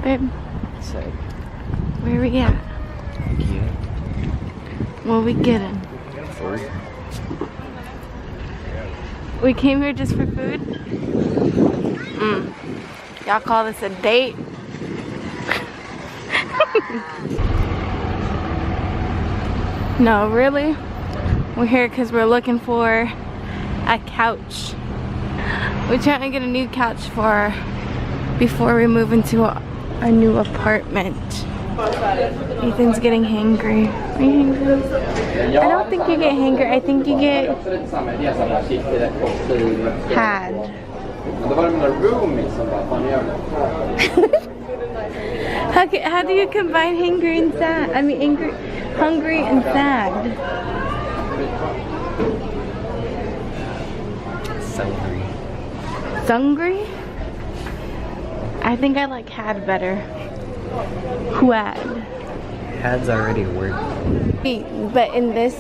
Babe, So, where we at? Ikea. What we getting? Food. We came here just for food? Y'all call this a date? No, really? We're here because we're looking for a couch. We're trying to get a new couch for before we move into our new apartment. Ethan's getting hangry. Are you hangry? I don't think you get hangry. I think you get had. How do you combine hangry and sad? I mean, hungry and sad. Sungry. Sungry? I think I like had better. Had. Had's already worked. But in this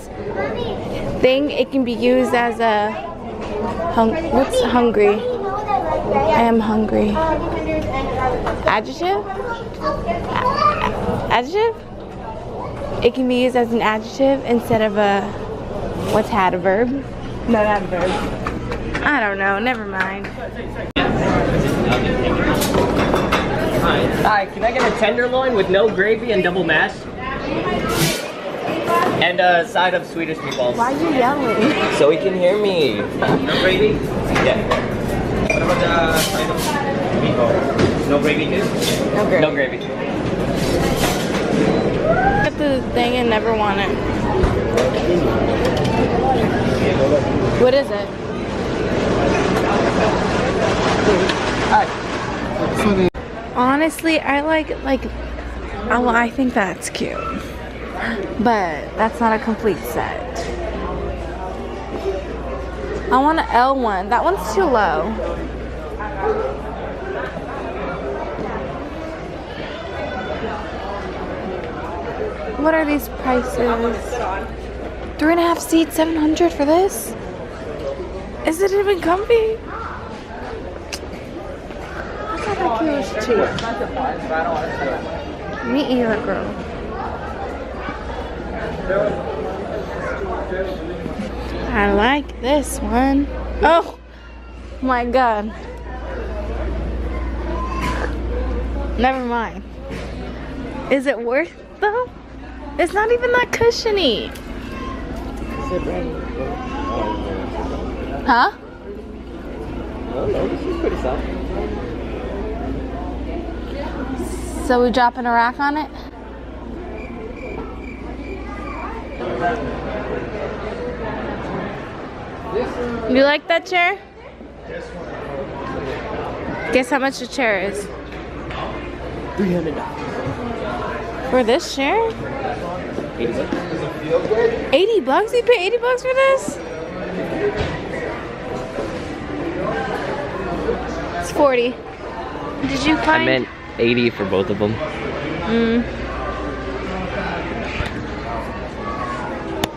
thing, it can be used as a what's hungry? I am hungry. Adjective? Adjective? It can be used as an adjective instead of a what's had, a verb? No, not a verb. I don't know. Never mind. Hi, can I get a tenderloin with no gravy and double mash? And a side of Swedish meatballs. Why are you yelling? So he can hear me. No gravy? Yeah. What about the side of meatballs? No gravy too? No gravy. No gravy. Get the thing and never want it. What is it? Honestly, I like, oh, I think that's cute. But that's not a complete set. I want an L one. That one's too low. What are these prices? 3.5 seats, 700 for this? Is it even comfy? I thought that kid was cheap. Me either, girl. I like this one. Oh my god. Never mind. Is it worth though? It's not even that cushiony. Huh? Oh no, this is pretty soft. So we dropping a rack on it? You like that chair? Guess how much the chair is? $300. For this chair? 80 bucks. 80 bucks? You pay 80 bucks for this? It's 40. Did you find? I meant 80 for both of them.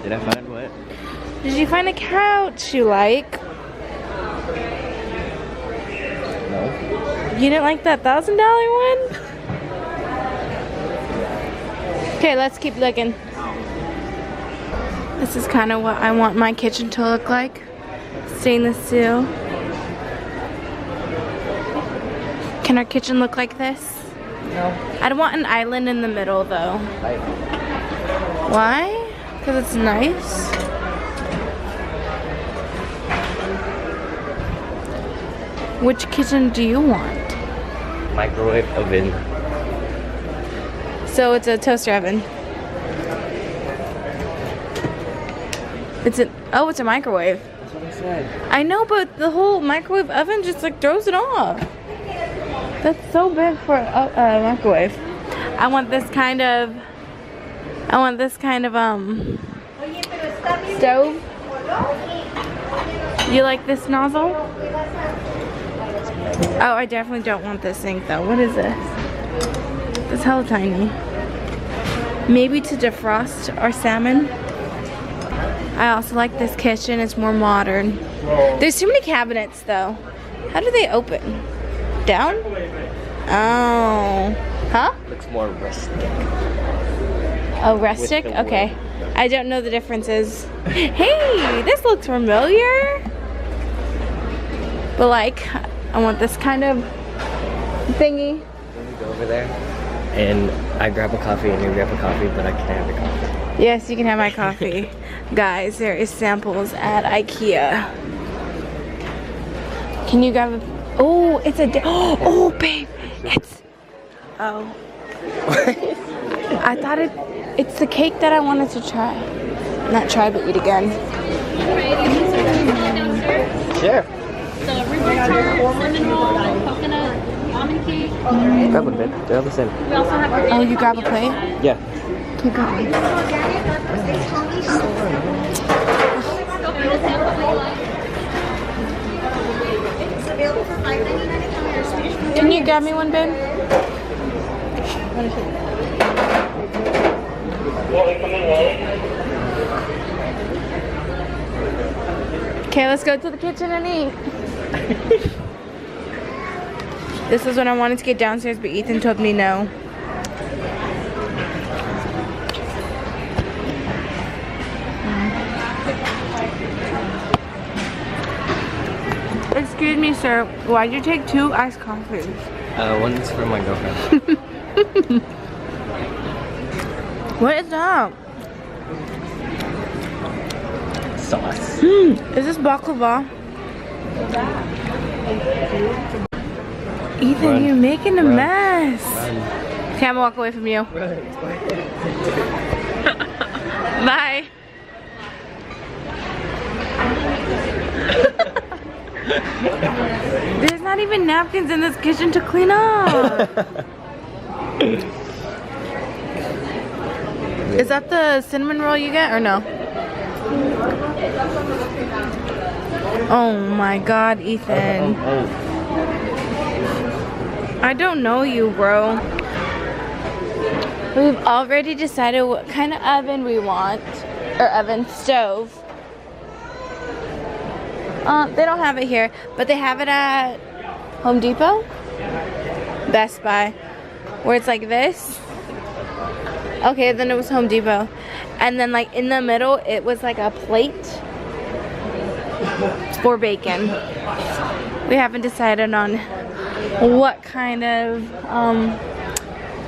Did I find what? Did you find a couch you like? No. You didn't like that $1,000 one? Okay, let's keep looking. This is kind of what I want my kitchen to look like. Stainless steel. Can our kitchen look like this? No. I'd want an island in the middle though. I, Why? Because it's nice. Which kitchen do you want? microwave oven. So it's a toaster oven. It's a microwave. That's what I said. I know, but the whole microwave oven just like throws it off. That's so big for a microwave. I want this kind of stove. You like this nozzle? Oh, I definitely don't want this sink though. What is this? It's hella tiny. Maybe to defrost our salmon. I also like this kitchen. It's more modern. There's too many cabinets though. How do they open? Down? Oh. Huh? Looks more rustic. Oh, rustic? With the Okay. wood. I don't know the differences. Hey, this looks familiar. But like, I want this kind of thingy. Let me go over there. And I grab a coffee and you grab a coffee, but I can't have the coffee. Yes, you can have my coffee. Guys, there is samples at Ikea. Can you grab a... Oh, it's a... Oh, babe. It's... Oh. I thought it's the cake that I wanted to try. Not try, but eat again. Sure. So rhubarb tart, cinnamon roll, coconut, almond cake. Grab one, babe. They're all the same. We also have your Oh, you grab a plate? Yeah. Keep going. Can you grab me one, babe? Okay, let's go to the kitchen and eat. This is when I wanted to get downstairs, but Ethan told me no. Excuse me, sir. Why'd you take 2 iced coffees? One's for my girlfriend. What is that? Sauce. Is this baklava? Ethan, Run. you're making a Run. mess. Run. Okay, I'm gonna walk away from you. Bye. There's not even napkins in this kitchen to clean up. Is that the cinnamon roll you get or no? Oh my god, Ethan. I don't know you, bro. We've already decided what kind of oven we want. Or oven, stove. They don't have it here, but they have it at Home Depot? Best Buy. Where it's like this. Okay, then it was Home Depot. And then like in the middle, it was like a plate for bacon. We haven't decided on what kind of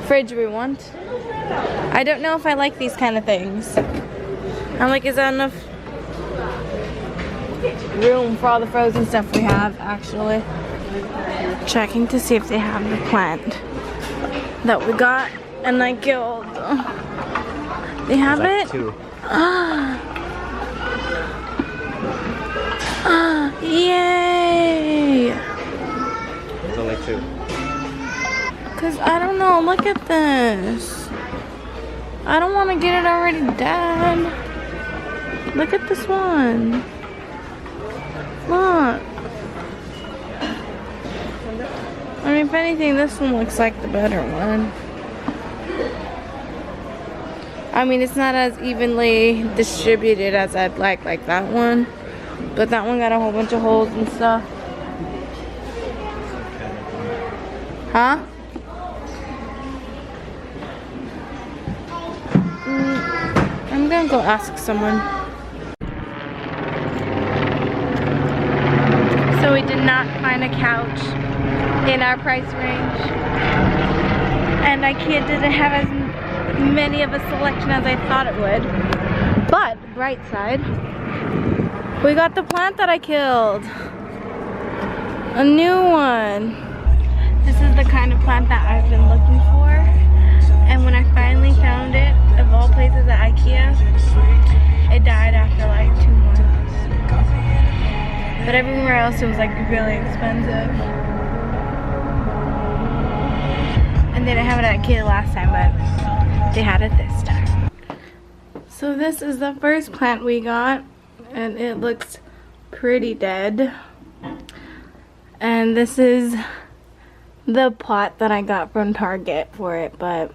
fridge we want. I don't know if I like these kind of things. I'm like, is that enough room for all the frozen stuff we have, actually? Checking to see if they have the plant that we got and I killed. They have Like it? 2. Yay! There's only 2. Cause I don't know, look at this. I don't want to get it already dead. Look at this one. Look. I mean, if anything, this one looks like the better one. I mean, it's not as evenly distributed as I'd like that one. But that one got a whole bunch of holes and stuff. Huh? I'm gonna go ask someone. So we did not find a couch in our price range. And IKEA didn't have as many of a selection as I thought it would. But, bright side, we got the plant that I killed. A new one. This is the kind of plant that I've been looking for. And when I finally found it, of all places at IKEA, it died after like 2 months. But everywhere else it was like really expensive. And they didn't have it at IKEA last time, but they had it this time. So this is the first plant we got, and it looks pretty dead. And this is the pot that I got from Target for it, but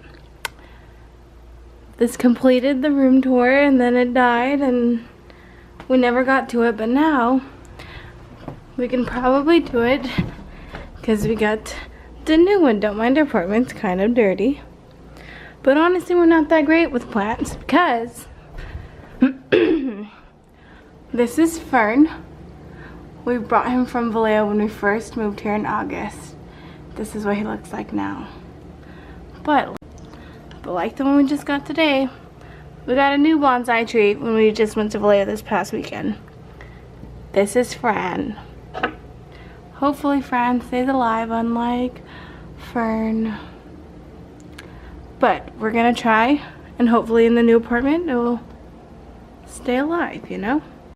this completed the room tour and then it died and we never got to it, but now we can probably do it because we got the new one. Don't mind our apartment's kind of dirty. But honestly, we're not that great with plants because this is Fern. We brought him from Vallejo when we first moved here in August. This is what he looks like now. But like the one we just got today, we got a new bonsai tree when we just went to Vallejo this past weekend. This is Fran. Hopefully Fran stays alive, unlike Fern. But we're gonna try, and hopefully in the new apartment it will stay alive, you know?